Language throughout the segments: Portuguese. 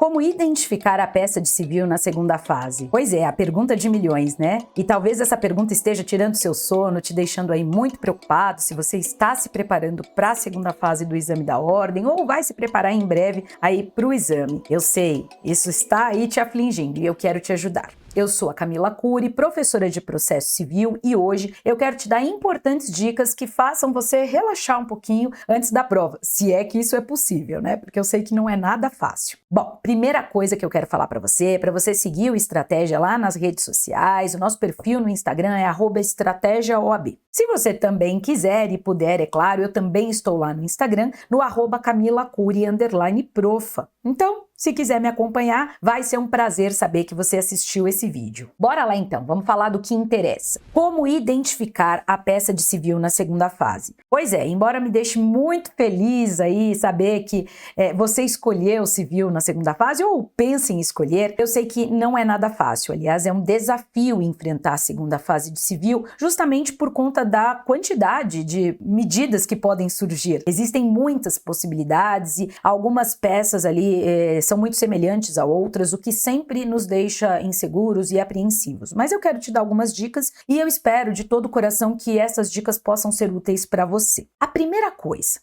Como identificar a peça de civil na segunda fase? Pois é, a pergunta de milhões, né? E talvez essa pergunta esteja tirando seu sono, te deixando aí muito preocupado se você está se preparando para a segunda fase do exame da ordem ou vai se preparar em breve aí para o exame. Eu sei, isso está aí te afligindo e eu quero te ajudar. Eu sou a Camila Cury, professora de processo civil, e hoje eu quero te dar importantes dicas que façam você relaxar um pouquinho antes da prova, se é que isso é possível, né? Porque eu sei que não é nada fácil. Bom, primeira coisa que eu quero falar para você seguir o Estratégia lá nas redes sociais, o nosso perfil no Instagram é @estratégiaoab. Se você também quiser e puder, é claro, eu também estou lá no Instagram, no @CamilaCury_profa. Então, se quiser me acompanhar, vai ser um prazer saber que você assistiu esse vídeo. Bora lá então, vamos falar do que interessa. Como identificar a peça de civil na segunda fase? Pois é, embora me deixe muito feliz aí saber que você escolheu o civil na segunda fase ou pensa em escolher, eu sei que não é nada fácil. Aliás, é um desafio enfrentar a segunda fase de civil justamente por conta da quantidade de medidas que podem surgir. Existem muitas possibilidades e algumas peças ali são muito semelhantes a outras, o que sempre nos deixa inseguros e apreensivos. Mas eu quero te dar algumas dicas e eu espero de todo o coração que essas dicas possam ser úteis para você. A primeira coisa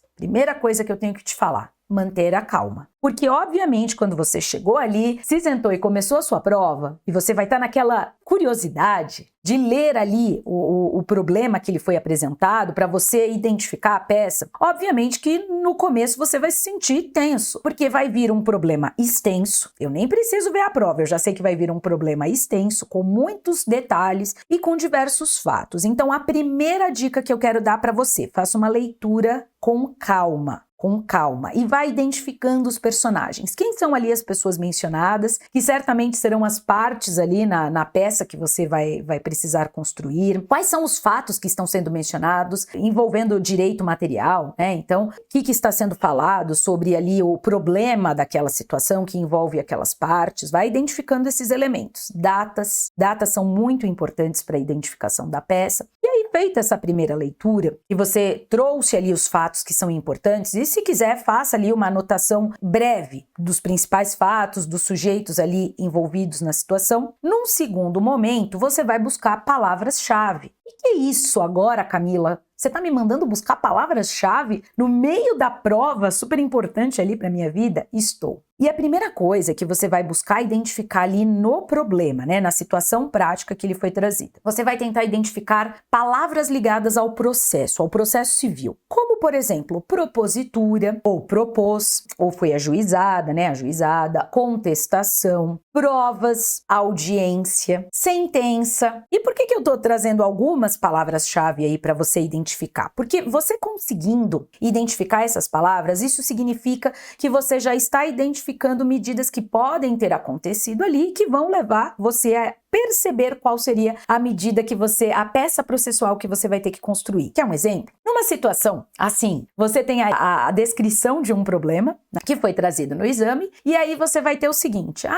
que eu tenho que te falar: manter a calma. Porque, obviamente, quando você chegou ali, se sentou e começou a sua prova, e você vai estar naquela curiosidade de ler ali o problema que lhe foi apresentado para você identificar a peça, obviamente que no começo você vai se sentir tenso, porque vai vir um problema extenso. Eu nem preciso ver a prova, eu já sei que vai vir um problema extenso, com muitos detalhes e com diversos fatos. Então, a primeira dica que eu quero dar para você: faça uma leitura com calma. E vai identificando os personagens. Quem são ali as pessoas mencionadas, que certamente serão as partes ali na peça que você vai precisar construir. Quais são os fatos que estão sendo mencionados, envolvendo o direito material, né? Então, o que está sendo falado sobre ali o problema daquela situação que envolve aquelas partes. Vai identificando esses elementos. Datas são muito importantes para a identificação da peça. E aí, feita essa primeira leitura, e você trouxe ali os fatos que são importantes, e se quiser, faça ali uma anotação breve dos principais fatos, dos sujeitos ali envolvidos na situação. Num segundo momento, você vai buscar palavras-chave. E que é isso agora, Camila? Você está me mandando buscar palavras-chave no meio da prova super importante ali para minha vida? Estou. E a primeira coisa que você vai buscar identificar ali no problema, né, na situação prática que lhe foi trazida. Você vai tentar identificar palavras ligadas ao processo civil. Como, por exemplo, propositura, ou propôs, ou foi ajuizada, né, ajuizada, contestação, provas, audiência, sentença. E por que eu estou trazendo algumas palavras-chave aí para você identificar? Porque você conseguindo identificar essas palavras, isso significa que você já está identificando medidas que podem ter acontecido ali, que vão levar você a perceber qual seria a peça processual que você vai ter que construir. Quer um exemplo? Numa situação assim, você tem a descrição de um problema, né, que foi trazido no exame, e aí você vai ter o seguinte: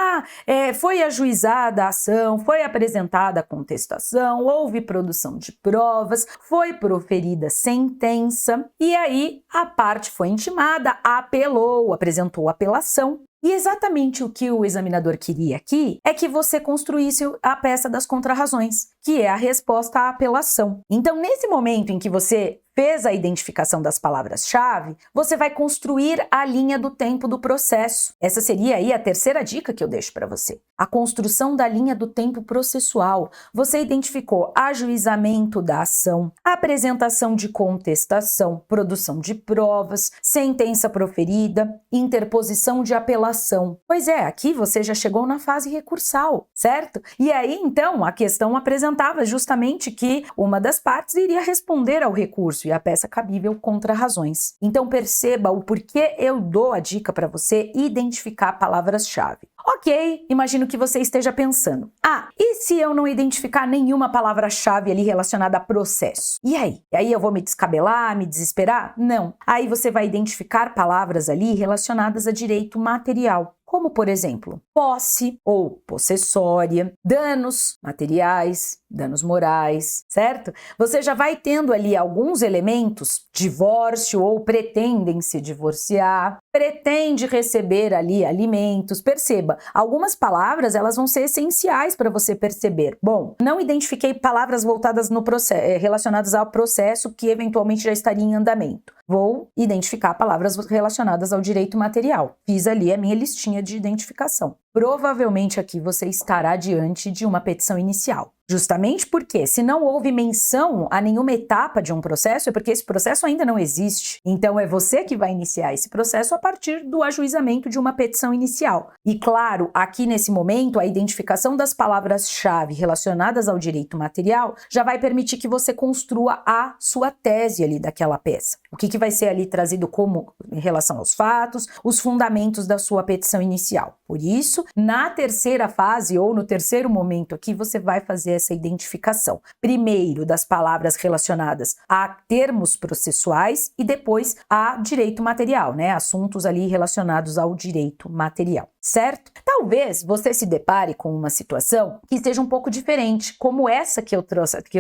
foi ajuizada a ação, foi apresentada a contestação, houve produção de provas, foi proferida sentença, e aí a parte foi intimada, apelou, apresentou apelação. E exatamente o que o examinador queria aqui é que você construísse a peça das contrarrazões, que é a resposta à apelação. Então, nesse momento em que você fez a identificação das palavras-chave, você vai construir a linha do tempo do processo. Essa seria aí a terceira dica que eu deixo para você. A construção da linha do tempo processual. Você identificou ajuizamento da ação, apresentação de contestação, produção de provas, sentença proferida, interposição de apelação. Pois é, aqui você já chegou na fase recursal, certo? E aí, então, a questão apresentava justamente que uma das partes iria responder ao recurso e a peça cabível contra razões. Então perceba o porquê eu dou a dica para você identificar palavras-chave. Ok, imagino que você esteja pensando: e se eu não identificar nenhuma palavra-chave ali relacionada a processo? E aí? E aí eu vou me descabelar, me desesperar? Não. Aí você vai identificar palavras ali relacionadas a direito material. Como, por exemplo, posse ou possessória, danos materiais, danos morais, certo? Você já vai tendo ali alguns elementos, divórcio ou pretendem se divorciar, pretende receber ali alimentos. Perceba, algumas palavras elas vão ser essenciais para você perceber. Bom, não identifiquei palavras voltadas no processo, relacionadas ao processo que eventualmente já estaria em andamento. Vou identificar palavras relacionadas ao direito material. Fiz ali a minha listinha de identificação. Provavelmente aqui você estará diante de uma petição inicial. Justamente porque, se não houve menção a nenhuma etapa de um processo, é porque esse processo ainda não existe. Então, é você que vai iniciar esse processo a partir do ajuizamento de uma petição inicial. E, claro, aqui nesse momento, a identificação das palavras-chave relacionadas ao direito material já vai permitir que você construa a sua tese ali daquela peça. O que vai ser ali trazido como em relação aos fatos, os fundamentos da sua petição inicial. Por isso, na terceira fase ou no terceiro momento aqui, você vai fazer essa identificação. Primeiro, das palavras relacionadas a termos processuais e depois a direito material, né? Assuntos ali relacionados ao direito material, certo? Talvez você se depare com uma situação que seja um pouco diferente, como essa que eu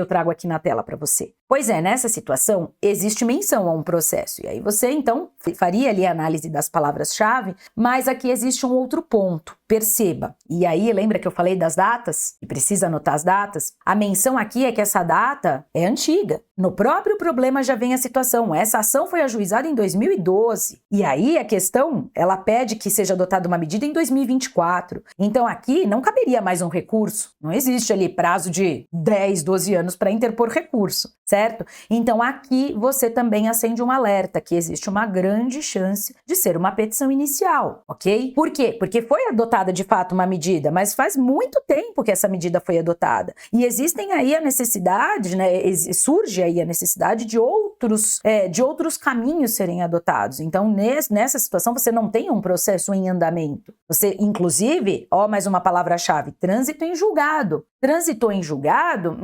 trago aqui na tela para você. Pois é, nessa situação, existe menção a um processo. E aí você, então, faria ali a análise das palavras-chave, mas aqui existe um outro ponto. Perceba. E aí, lembra que eu falei das datas? E precisa anotar as datas? A menção aqui é que essa data é antiga. No próprio problema já vem a situação. Essa ação foi ajuizada em 2012. E aí a questão, ela pede que seja adotada uma medida em 2024. Então aqui não caberia mais um recurso. Não existe ali prazo de 10, 12 anos para interpor recurso, certo? Então aqui você também acende um alerta que existe uma grande chance de ser uma petição inicial, ok? Por quê? Porque foi adotada de fato uma medida, mas faz muito tempo que essa medida foi adotada. E existem aí a necessidade, né? Surge aí a necessidade de outros caminhos serem adotados. Então, nessa situação, você não tem um processo em andamento. Você, inclusive, mais uma palavra-chave, trânsito em julgado. Transitou em julgado?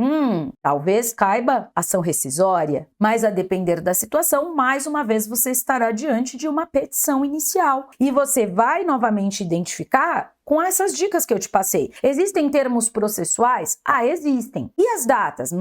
Talvez caiba ação rescisória, mas a depender da situação, mais uma vez você estará diante de uma petição inicial. E você vai novamente identificar com essas dicas que eu te passei. Existem termos processuais? Existem. E as datas?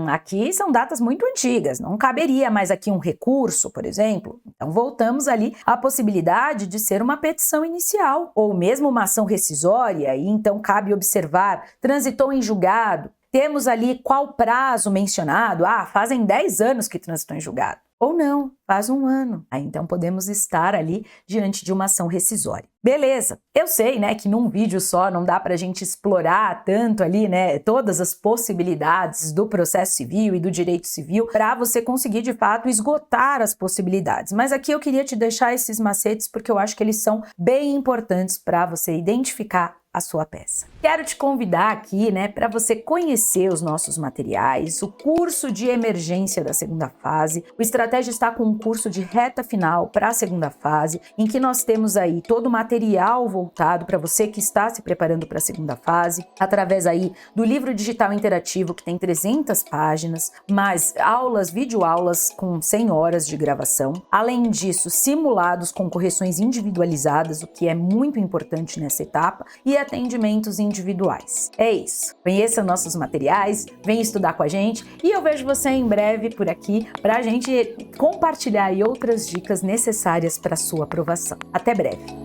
Aqui são datas muito antigas, não caberia mais aqui um recurso, por exemplo. Então voltamos ali à possibilidade de ser uma petição inicial, ou mesmo uma ação rescisória, e então cabe observar, transitou em julgado, temos ali qual prazo mencionado, fazem 10 anos que transitou em julgado. Ou não, faz 1 ano. Aí então podemos estar ali diante de uma ação rescisória. Beleza, eu sei, né, que num vídeo só não dá pra gente explorar tanto ali, né, todas as possibilidades do processo civil e do direito civil para você conseguir de fato esgotar as possibilidades. Mas aqui eu queria te deixar esses macetes porque eu acho que eles são bem importantes para você identificar a sua peça. Quero te convidar aqui, né, para você conhecer os nossos materiais, o curso de emergência da segunda fase. O Estratégia está com um curso de reta final para a segunda fase, em que nós temos aí todo o material voltado para você que está se preparando para a segunda fase, através aí do livro digital interativo que tem 300 páginas, mais aulas, videoaulas com 100 horas de gravação. Além disso, simulados com correções individualizadas, o que é muito importante nessa etapa, e atendimentos individuais. É isso. Conheça nossos materiais, vem estudar com a gente e eu vejo você em breve por aqui para a gente compartilhar aí outras dicas necessárias para a sua aprovação. Até breve!